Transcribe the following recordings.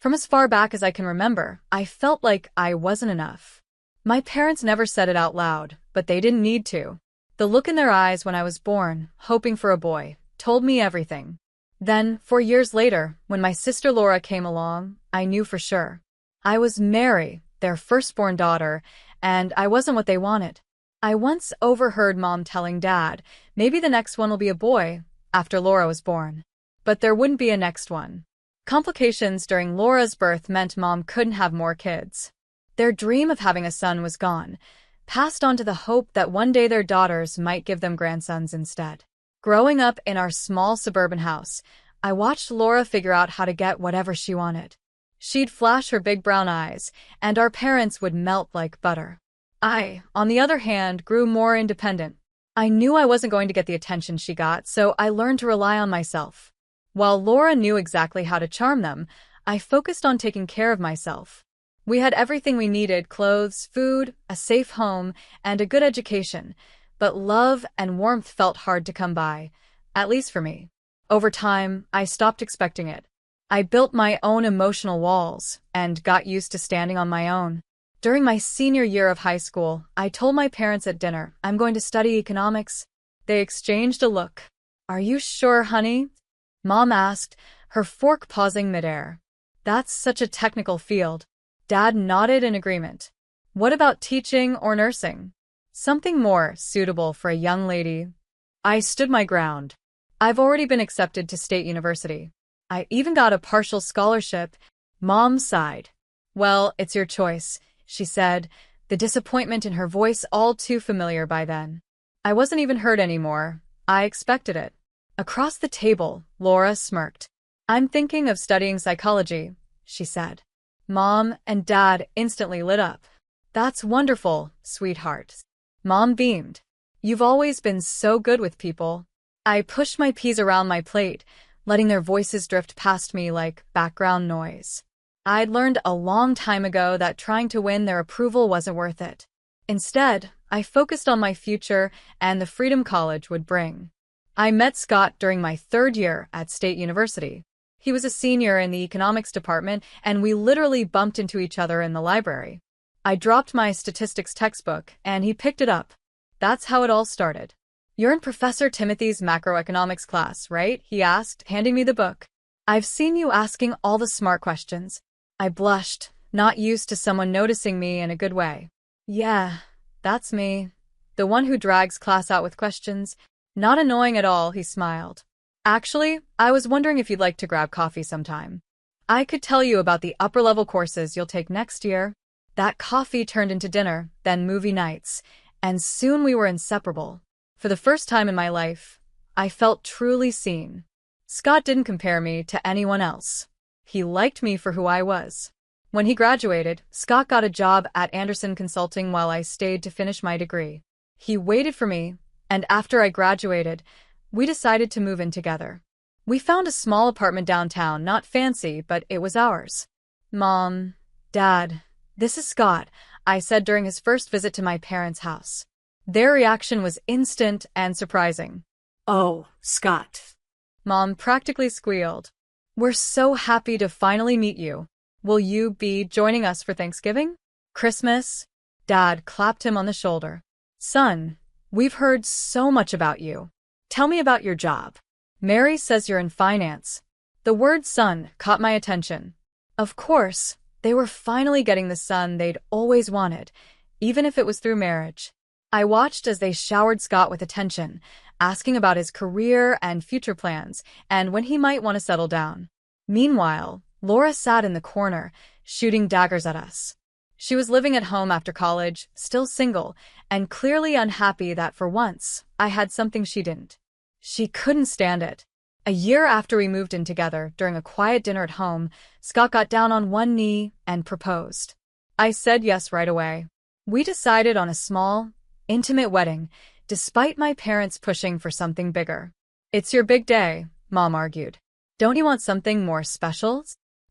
From as far back as I can remember, I felt like I wasn't enough. My parents never said it out loud, but they didn't need to. The look in their eyes when I was born, hoping for a boy, told me everything. Then, 4 years later, when my sister Laura came along, I knew for sure. I was Mary, their firstborn daughter, and I wasn't what they wanted. I once overheard Mom telling Dad, maybe the next one will be a boy, after Laura was born. But there wouldn't be a next one. Complications during Laura's birth meant Mom couldn't have more kids. Their dream of having a son was gone, passed on to the hope that one day their daughters might give them grandsons instead. Growing up in our small suburban house, I watched Laura figure out how to get whatever she wanted. She'd flash her big brown eyes, and our parents would melt like butter. I, on the other hand, grew more independent. I knew I wasn't going to get the attention she got, so I learned to rely on myself. While Laura knew exactly how to charm them, I focused on taking care of myself. We had everything we needed: clothes, food, a safe home, and a good education. But love and warmth felt hard to come by, at least for me. Over time, I stopped expecting it. I built my own emotional walls and got used to standing on my own. During my senior year of high school, I told my parents at dinner, I'm going to study economics. They exchanged a look. Are you sure, honey? Mom asked, her fork pausing midair. That's such a technical field. Dad nodded in agreement. What about teaching or nursing? Something more suitable for a young lady. I stood my ground. I've already been accepted to State University. I even got a partial scholarship. Mom sighed. Well, it's your choice, she said, the disappointment in her voice all too familiar by then. I wasn't even hurt anymore. I expected it. Across the table, Laura smirked. I'm thinking of studying psychology, she said. Mom and Dad instantly lit up. That's wonderful, sweetheart. Mom beamed. You've always been so good with people. I pushed my peas around my plate, letting their voices drift past me like background noise. I'd learned a long time ago that trying to win their approval wasn't worth it. Instead, I focused on my future and the freedom college would bring. I met Scott during my 3rd year at State University. He was a senior in the economics department, and we literally bumped into each other in the library. I dropped my statistics textbook, and he picked it up. That's how it all started. You're in Professor Timothy's macroeconomics class, right? He asked, handing me the book. I've seen you asking all the smart questions. I blushed, not used to someone noticing me in a good way. Yeah, that's me. The one who drags class out with questions. Not annoying at all, he smiled. Actually, I was wondering if you'd like to grab coffee sometime. I could tell you about the upper-level courses you'll take next year. That coffee turned into dinner, then movie nights, and soon we were inseparable. For the first time in my life, I felt truly seen. Scott didn't compare me to anyone else. He liked me for who I was. When he graduated, Scott got a job at Anderson Consulting while I stayed to finish my degree. He waited for me, and after I graduated, we decided to move in together. We found a small apartment downtown, not fancy, but it was ours. Mom, Dad, this is Scott, I said during his first visit to my parents' house. Their reaction was instant and surprising. Oh, Scott. Mom practically squealed. We're so happy to finally meet you. Will you be joining us for Thanksgiving? Christmas? Dad clapped him on the shoulder. Son, we've heard so much about you. Tell me about your job. Mary says you're in finance. The word son caught my attention. Of course, they were finally getting the son they'd always wanted, even if it was through marriage. I watched as they showered Scott with attention, asking about his career and future plans, and when he might want to settle down. Meanwhile, Laura sat in the corner, shooting daggers at us. She was living at home after college, still single, and clearly unhappy that for once, I had something she didn't. She couldn't stand it. A year after we moved in together, during a quiet dinner at home, Scott got down on one knee and proposed. I said yes right away. We decided on a small, intimate wedding, despite my parents pushing for something bigger. It's your big day, Mom argued. Don't you want something more special?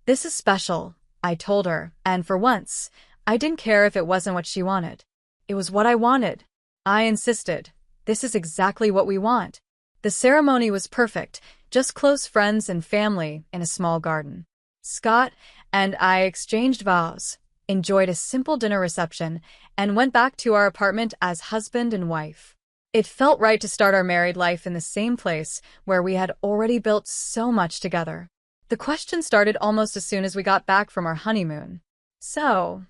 This is special, I told her, and for once, I didn't care if it wasn't what she wanted. It was what I wanted. I insisted. This is exactly what we want. The ceremony was perfect, just close friends and family in a small garden. Scott, and I exchanged vows, enjoyed a simple dinner reception, and went back to our apartment as husband and wife. It felt right to start our married life in the same place where we had already built so much together. The question started almost as soon as we got back from our honeymoon. So,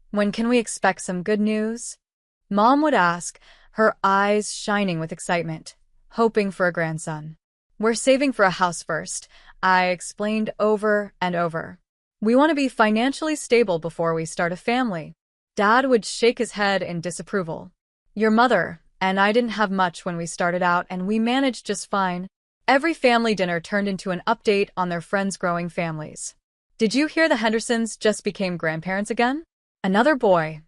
when can we expect some good news? Mom would ask, her eyes shining with excitement, hoping for a grandson. We're saving for a house first, I explained over and over. We want to be financially stable before we start a family. Dad would shake his head in disapproval. Your mother and I didn't have much when we started out, and we managed just fine. Every family dinner turned into an update on their friends' growing families. Did you hear the Hendersons just became grandparents again? Another boy.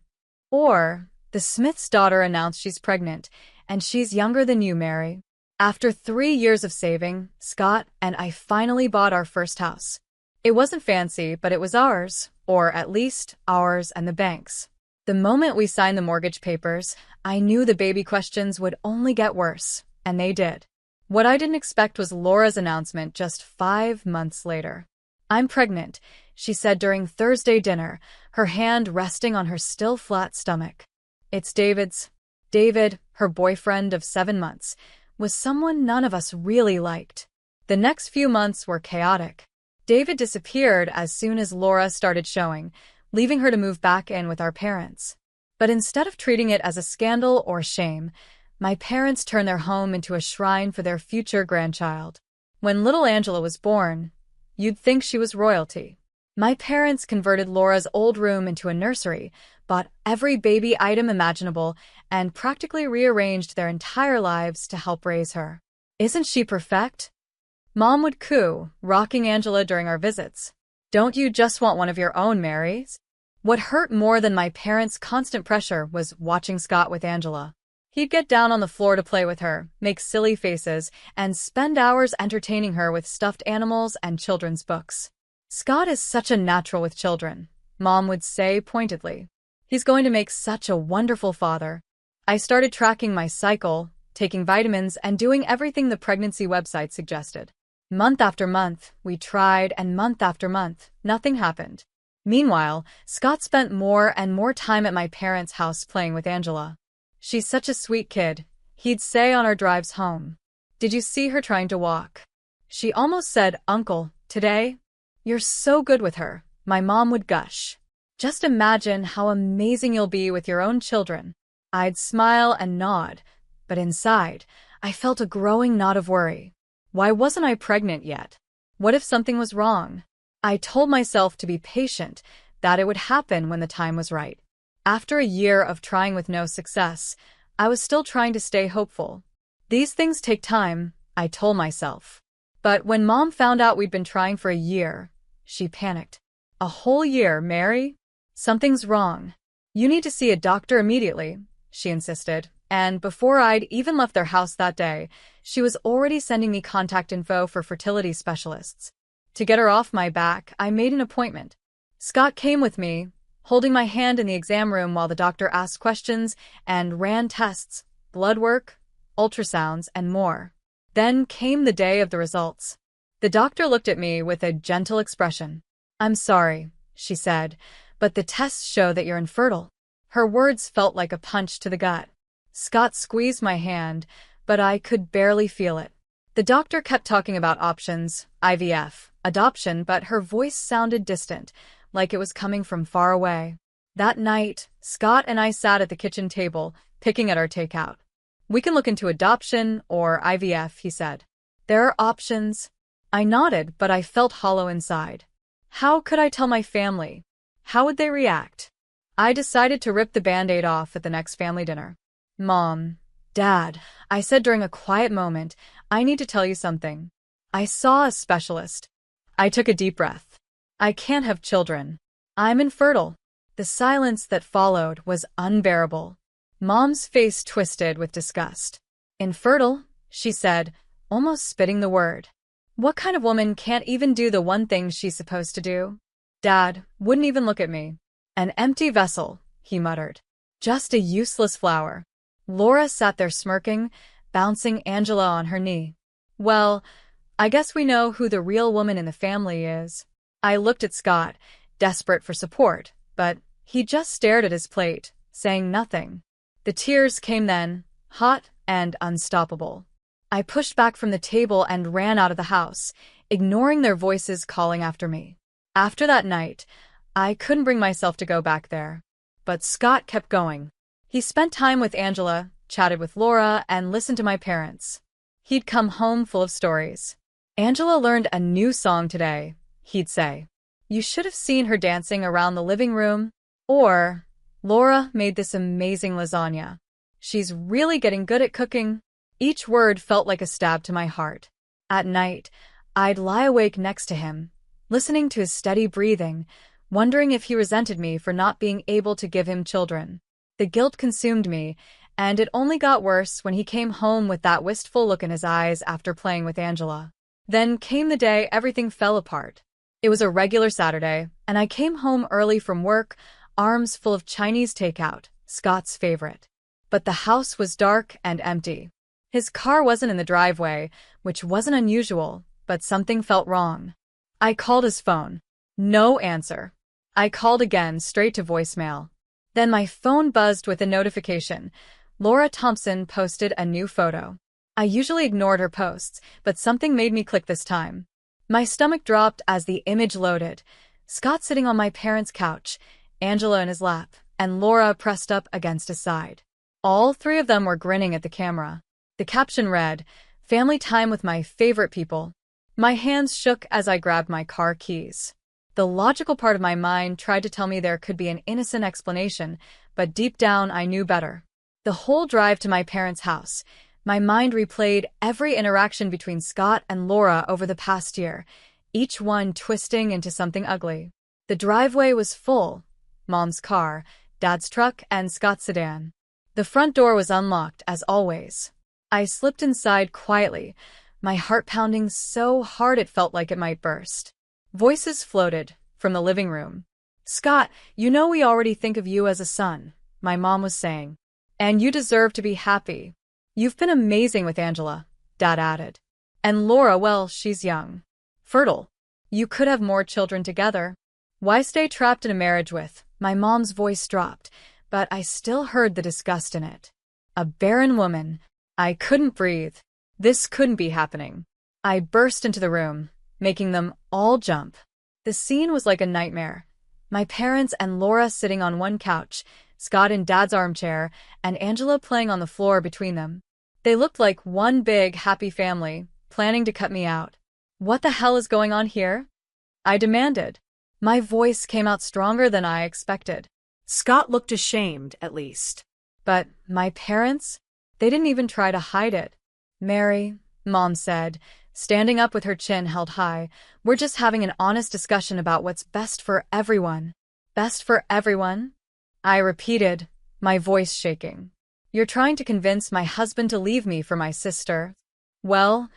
Or, the Smith's daughter announced she's pregnant, and she's younger than you, Mary. After 3 years of saving, Scott and I finally bought our first house. It wasn't fancy, but it was ours, or at least ours and the bank's. The moment we signed the mortgage papers, I knew the baby questions would only get worse, and they did. What I didn't expect was Laura's announcement just 5 months later. I'm pregnant, she said during Thursday dinner, her hand resting on her still flat stomach. It's David's. David, her boyfriend of 7 months, was someone none of us really liked. The next few months were chaotic. David disappeared as soon as Laura started showing, leaving her to move back in with our parents. But instead of treating it as a scandal or shame, my parents turned their home into a shrine for their future grandchild. When little Angela was born, you'd think she was royalty. My parents converted Laura's old room into a nursery, bought every baby item imaginable, and practically rearranged their entire lives to help raise her. Isn't she perfect? Mom would coo, rocking Angela during our visits. Don't you just want one of your own, Mary? What hurt more than my parents' constant pressure was watching Scott with Angela. He'd get down on the floor to play with her, make silly faces, and spend hours entertaining her with stuffed animals and children's books. Scott is such a natural with children, Mom would say pointedly. He's going to make such a wonderful father. I started tracking my cycle, taking vitamins, and doing everything the pregnancy website suggested. Month after month, we tried, and month after month, nothing happened. Meanwhile, Scott spent more and more time at my parents' house playing with Angela. She's such a sweet kid, he'd say on our drives home. Did you see her trying to walk? She almost said, Uncle, today? You're so good with her, my mom would gush. Just imagine how amazing you'll be with your own children. I'd smile and nod, but inside, I felt a growing knot of worry. Why wasn't I pregnant yet? What if something was wrong? I told myself to be patient, that it would happen when the time was right. After a year of trying with no success, I was still trying to stay hopeful. These things take time, I told myself. But when Mom found out we'd been trying for a year, she panicked. A whole year, Mary? Something's wrong. You need to see a doctor immediately, she insisted. And before I'd even left their house that day, she was already sending me contact info for fertility specialists. To get her off my back, I made an appointment. Scott came with me, holding my hand in the exam room while the doctor asked questions and ran tests, blood work, ultrasounds, and more. Then came the day of the results. The doctor looked at me with a gentle expression. I'm sorry, she said, but the tests show that you're infertile. Her words felt like a punch to the gut. Scott squeezed my hand, but I could barely feel it. The doctor kept talking about options, IVF, adoption, but her voice sounded distant, like it was coming from far away. That night, Scott and I sat at the kitchen table, picking at our takeout. We can look into adoption or IVF, he said. There are options. I nodded, but I felt hollow inside. How could I tell my family? How would they react? I decided to rip the Band-Aid off at the next family dinner. Mom, Dad, I said during a quiet moment, I need to tell you something. I saw a specialist. I took a deep breath. I can't have children. I'm infertile. The silence that followed was unbearable. Mom's face twisted with disgust. Infertile, she said, almost spitting the word. What kind of woman can't even do the one thing she's supposed to do? Dad wouldn't even look at me. An empty vessel, he muttered. Just a useless flower. Laura sat there smirking, bouncing Angela on her knee. Well, I guess we know who the real woman in the family is. I looked at Scott, desperate for support, but he just stared at his plate, saying nothing. The tears came then, hot and unstoppable. I pushed back from the table and ran out of the house, ignoring their voices calling after me. After that night, I couldn't bring myself to go back there. But Scott kept going. He spent time with Angela, chatted with Laura, and listened to my parents. He'd come home full of stories. "Angela learned a new song today," he'd say. "You should have seen her dancing around the living room." Or, "Laura made this amazing lasagna. She's really getting good at cooking." Each word felt like a stab to my heart. At night, I'd lie awake next to him, listening to his steady breathing, wondering if he resented me for not being able to give him children. The guilt consumed me, and it only got worse when he came home with that wistful look in his eyes after playing with Angela. Then came the day everything fell apart. It was a regular Saturday, and I came home early from work, arms full of Chinese takeout, Scott's favorite. But the house was dark and empty. His car wasn't in the driveway, which wasn't unusual, but something felt wrong. I called his phone. No answer. I called again, straight to voicemail. Then my phone buzzed with a notification. Laura Thompson posted a new photo. I usually ignored her posts, but something made me click this time. My stomach dropped as the image loaded. Scott sitting on my parents' couch, Angela in his lap, and Laura pressed up against his side. All three of them were grinning at the camera. The caption read, "Family time with my favorite people." My hands shook as I grabbed my car keys. The logical part of my mind tried to tell me there could be an innocent explanation, but deep down I knew better. The whole drive to my parents' house, my mind replayed every interaction between Scott and Laura over the past year, each one twisting into something ugly. The driveway was full. Mom's car, Dad's truck, and Scott's sedan. The front door was unlocked, as always. I slipped inside quietly, my heart pounding so hard it felt like it might burst. Voices floated from the living room. "Scott, you know we already think of you as a son," my mom was saying. "And you deserve to be happy. You've been amazing with Angela," Dad added. "And Laura, well, she's young. Fertile. You could have more children together. Why stay trapped in a marriage with—" My mom's voice dropped, but I still heard the disgust in it. "A barren woman." I couldn't breathe. This couldn't be happening. I burst into the room, making them all jump. The scene was like a nightmare. My parents and Laura sitting on one couch, Scott in Dad's armchair, and Angela playing on the floor between them. They looked like one big, happy family, planning to cut me out. "What the hell is going on here?" I demanded. My voice came out stronger than I expected. Scott looked ashamed, at least. But my parents? They didn't even try to hide it. "Mary," Mom said, standing up with her chin held high, "we're just having an honest discussion about what's best for everyone." "Best for everyone?" I repeated, my voice shaking. "You're trying to convince my husband to leave me for my sister." "Well,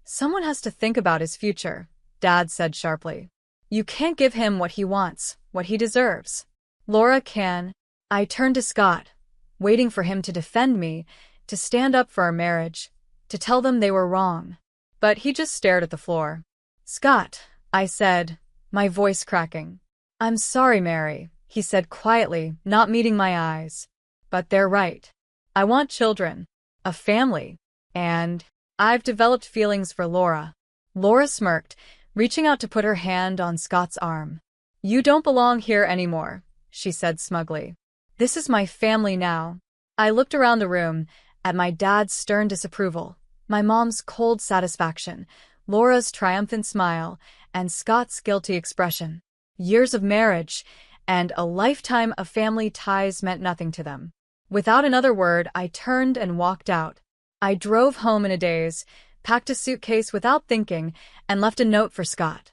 someone has to think about his future," Dad said sharply. "You can't give him what he wants, what he deserves. Laura can." I turned to Scott, waiting for him to defend me, to stand up for our marriage, to tell them they were wrong. But he just stared at the floor. "Scott," I said, my voice cracking. "I'm sorry, Mary," he said quietly, not meeting my eyes. "But they're right. I want children, a family, and I've developed feelings for Laura." Laura smirked, reaching out to put her hand on Scott's arm. "You don't belong here anymore," she said smugly. "This is my family now." I looked around the room, at my dad's stern disapproval, my mom's cold satisfaction, Laura's triumphant smile, and Scott's guilty expression. Years of marriage and a lifetime of family ties meant nothing to them. Without another word, I turned and walked out. I drove home in a daze, packed a suitcase without thinking, and left a note for Scott.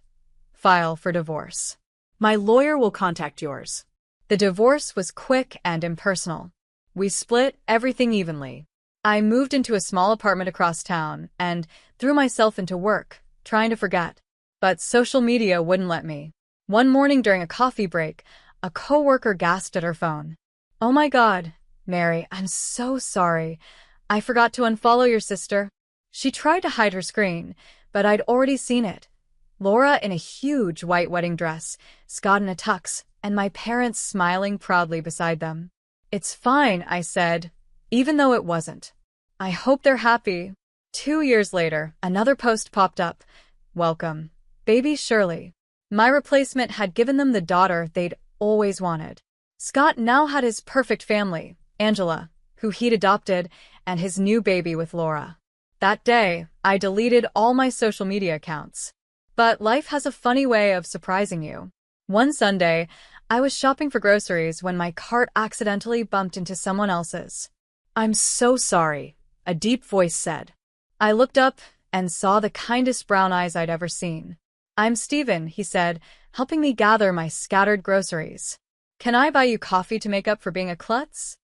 "File for divorce. My lawyer will contact yours." The divorce was quick and impersonal. We split everything evenly. I moved into a small apartment across town and threw myself into work, trying to forget. But social media wouldn't let me. One morning during a coffee break, a coworker gasped at her phone. "Oh my God, Mary, I'm so sorry. I forgot to unfollow your sister." She tried to hide her screen, but I'd already seen it. Laura in a huge white wedding dress, Scott in a tux, and my parents smiling proudly beside them. "It's fine," I said, even though it wasn't. "I hope they're happy." 2 years later, another post popped up. "Welcome, baby Shirley." My replacement had given them the daughter they'd always wanted. Scott now had his perfect family, Angela, who he'd adopted, and his new baby with Laura. That day, I deleted all my social media accounts. But life has a funny way of surprising you. One Sunday, I was shopping for groceries when my cart accidentally bumped into someone else's. "I'm so sorry," a deep voice said. I looked up and saw the kindest brown eyes I'd ever seen. "I'm Steven," he said, helping me gather my scattered groceries. "Can I buy you coffee to make up for being a klutz?"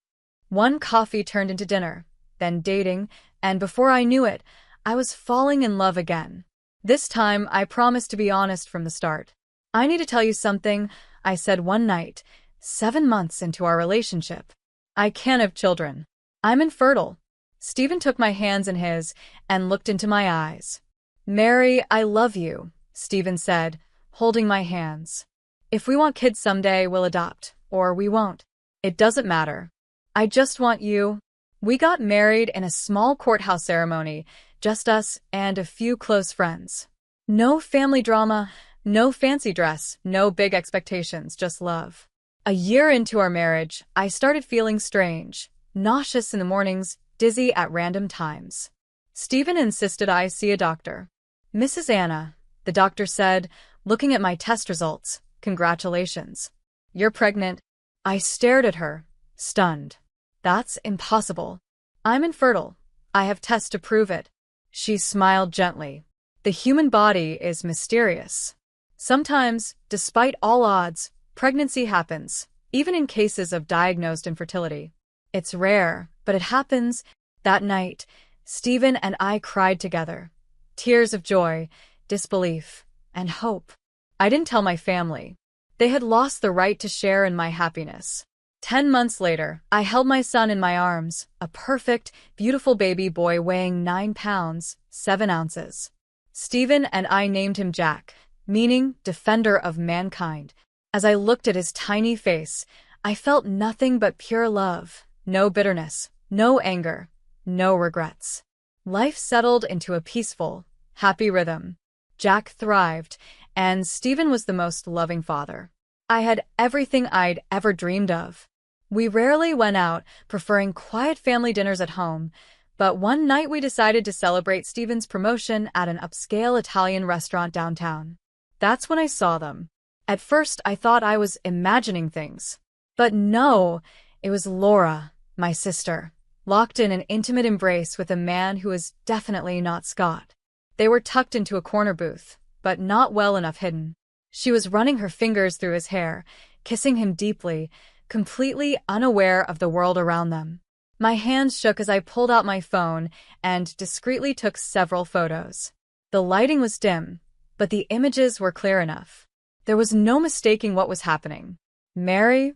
One coffee turned into dinner, then dating, and before I knew it, I was falling in love again. This time, I promised to be honest from the start. "I need to tell you something," I said one night, 7 months into our relationship. "I can't have children. I'm infertile." Stephen took my hands in his and looked into my eyes. "Mary, I love you," Stephen said, holding my hands. "If we want kids someday, we'll adopt, or we won't. It doesn't matter. I just want you." We got married in a small courthouse ceremony, just us and a few close friends. No family drama, no fancy dress, no big expectations, just love. A year into our marriage, I started feeling strange, nauseous in the mornings, dizzy at random times. Stephen insisted I see a doctor. "Mrs. Anna," the doctor said, looking at my test results, "congratulations. You're pregnant." I stared at her, stunned. "That's impossible. I'm infertile. I have tests to prove it." She smiled gently. "The human body is mysterious. Sometimes, despite all odds, pregnancy happens, even in cases of diagnosed infertility. It's rare, but it happens." That night, Stephen and I cried together. Tears of joy, disbelief, and hope. I didn't tell my family. They had lost the right to share in my happiness. 10 months later, I held my son in my arms, a perfect, beautiful baby boy weighing 9 pounds, 7 ounces. Stephen and I named him Jack, meaning defender of mankind. As I looked at his tiny face, I felt nothing but pure love, no bitterness, no anger, no regrets. Life settled into a peaceful, happy rhythm. Jack thrived, and Stephen was the most loving father. I had everything I'd ever dreamed of. We rarely went out, preferring quiet family dinners at home, but one night we decided to celebrate Stephen's promotion at an upscale Italian restaurant downtown. That's when I saw them. At first, I thought I was imagining things. But no, it was Laura, my sister, locked in an intimate embrace with a man who was definitely not Scott. They were tucked into a corner booth, but not well enough hidden. She was running her fingers through his hair, kissing him deeply, completely unaware of the world around them. My hands shook as I pulled out my phone and discreetly took several photos. The lighting was dim, but the images were clear enough. There was no mistaking what was happening. "Mary?"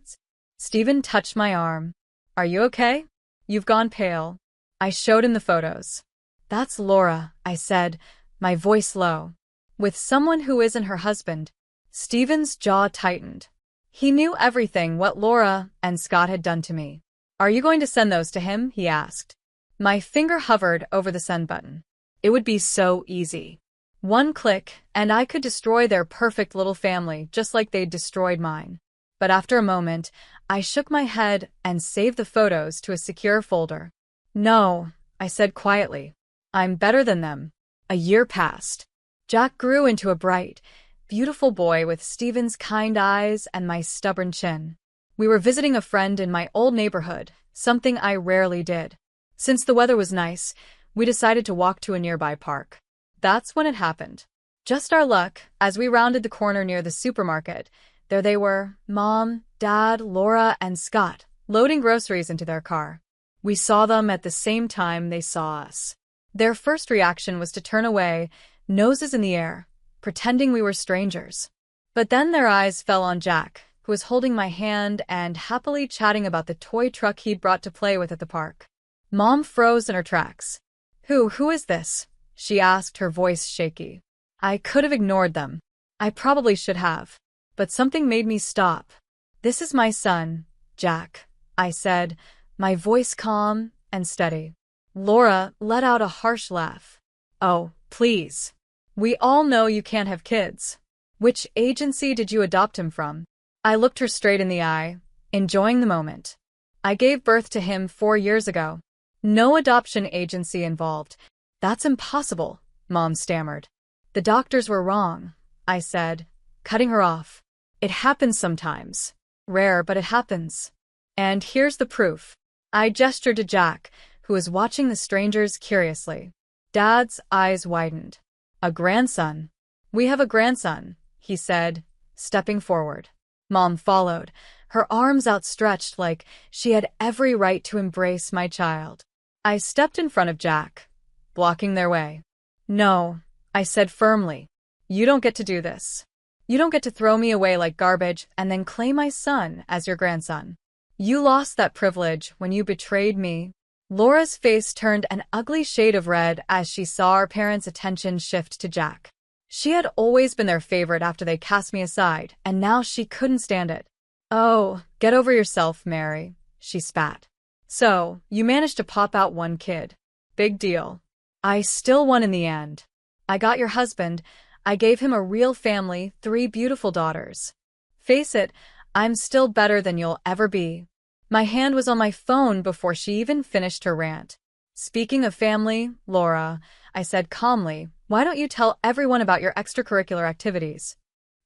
Stephen touched my arm. "Are you okay? You've gone pale." I showed him the photos. "That's Laura," I said, my voice low. "With someone who isn't her husband." Stephen's jaw tightened. He knew everything what Laura and Scott had done to me. "Are you going to send those to him?" he asked. My finger hovered over the send button. It would be so easy. One click, and I could destroy their perfect little family just like they'd destroyed mine. But after a moment, I shook my head and saved the photos to a secure folder. "No," I said quietly. "I'm better than them." A year passed. Jack grew into a bright, beautiful boy with Stephen's kind eyes and my stubborn chin. We were visiting a friend in my old neighborhood, something I rarely did. Since the weather was nice, we decided to walk to a nearby park. That's when it happened. Just our luck, as we rounded the corner near the supermarket, there they were, Mom, Dad, Laura, and Scott, loading groceries into their car. We saw them at the same time they saw us. Their first reaction was to turn away, noses in the air, pretending we were strangers. But then their eyes fell on Jack, who was holding my hand and happily chatting about the toy truck he'd brought to play with at the park. Mom froze in her tracks. Who is this?" she asked, her voice shaky. I could have ignored them. I probably should have. But something made me stop. "This is my son, Jack," I said, my voice calm and steady. Laura let out a harsh laugh. "Oh, please. We all know you can't have kids. Which agency did you adopt him from?" I looked her straight in the eye, enjoying the moment. "I gave birth to him 4 years ago. No adoption agency involved." "That's impossible," Mom stammered. "The doctors were wrong," I said, cutting her off. "It happens sometimes. Rare, but it happens. And here's the proof." I gestured to Jack, who was watching the strangers curiously. Dad's eyes widened. "A grandson." "We have a grandson," he said, stepping forward. Mom followed, her arms outstretched like she had every right to embrace my child. I stepped in front of Jack, blocking their way. "No," I said firmly. "You don't get to do this. You don't get to throw me away like garbage and then claim my son as your grandson. You lost that privilege when you betrayed me." Laura's face turned an ugly shade of red as she saw our parents' attention shift to Jack. She had always been their favorite after they cast me aside, and now she couldn't stand it. "Oh, get over yourself, Mary," she spat. "So, you managed to pop out one kid. Big deal. I still won in the end. I got your husband. I gave him a real family, 3 beautiful daughters. Face it, I'm still better than you'll ever be." My hand was on my phone before she even finished her rant. "Speaking of family, Laura," I said calmly, "why don't you tell everyone about your extracurricular activities?"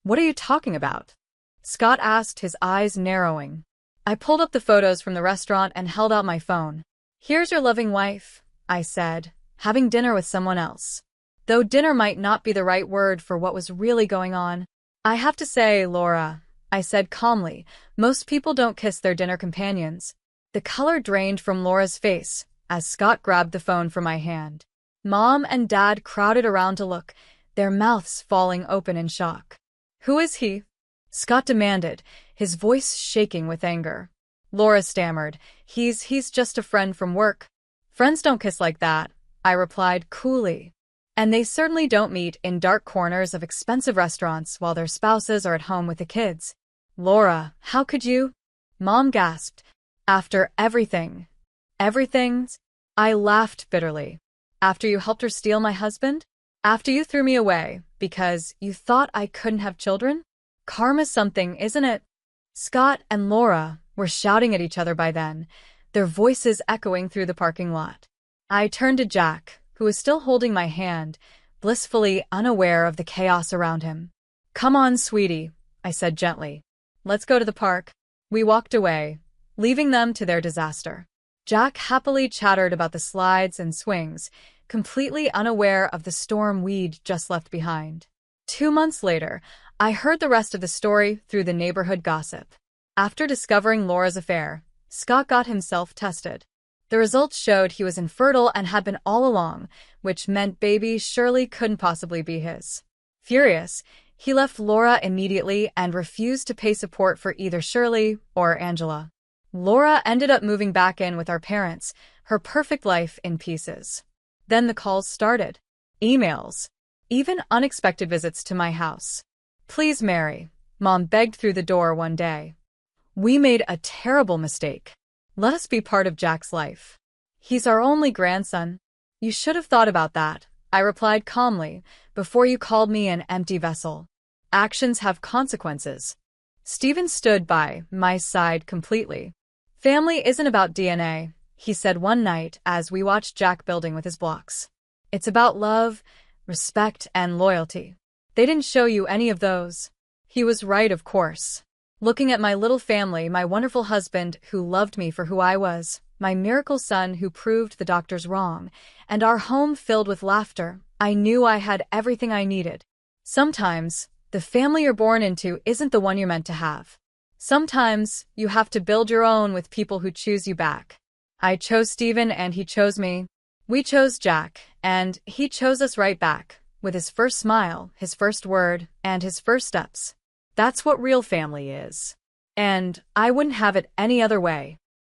"What are you talking about?" Scott asked, his eyes narrowing. I pulled up the photos from the restaurant and held out my phone. "Here's your loving wife," I said, "having dinner with someone else." Though dinner might not be the right word for what was really going on. "I have to say, Laura," I said calmly, "most people don't kiss their dinner companions." The color drained from Laura's face as Scott grabbed the phone from my hand. Mom and Dad crowded around to look, their mouths falling open in shock. "Who is he?" Scott demanded, his voice shaking with anger. Laura stammered, He's just a friend from work." "Friends don't kiss like that," I replied coolly. "And they certainly don't meet in dark corners of expensive restaurants while their spouses are at home with the kids." "Laura, how could you?" Mom gasped. "After everything." "Everything?" I laughed bitterly. "After you helped her steal my husband? After you threw me away because you thought I couldn't have children? Karma's something, isn't it?" Scott and Laura were shouting at each other by then, their voices echoing through the parking lot. I turned to Jack, who was still holding my hand, blissfully unaware of the chaos around him. "Come on, sweetie," I said gently. "Let's go to the park." We walked away, leaving them to their disaster. Jack happily chattered about the slides and swings, completely unaware of the storm we'd just left behind. 2 months later, I heard the rest of the story through the neighborhood gossip. After discovering Laura's affair, Scott got himself tested. The results showed he was infertile and had been all along, which meant baby surely couldn't possibly be his. Furious, he left Laura immediately and refused to pay support for either Shirley or Angela. Laura ended up moving back in with our parents, her perfect life in pieces. Then the calls started. Emails. Even unexpected visits to my house. "Please, Mary," Mom begged through the door one day. "We made a terrible mistake. Let us be part of Jack's life. He's our only grandson." "You should have thought about that," I replied calmly, "before you called me an empty vessel. Actions have consequences." Stephen stood by my side completely. "Family isn't about DNA," he said one night as we watched Jack building with his blocks. "It's about love, respect, and loyalty. They didn't show you any of those." He was right, of course. Looking at my little family, my wonderful husband who loved me for who I was, my miracle son who proved the doctors wrong, and our home filled with laughter, I knew I had everything I needed. Sometimes, the family you're born into isn't the one you're meant to have. Sometimes, you have to build your own with people who choose you back. I chose Stephen and he chose me. We chose Jack, and he chose us right back, with his first smile, his first word, and his first steps. That's what real family is. And I wouldn't have it any other way.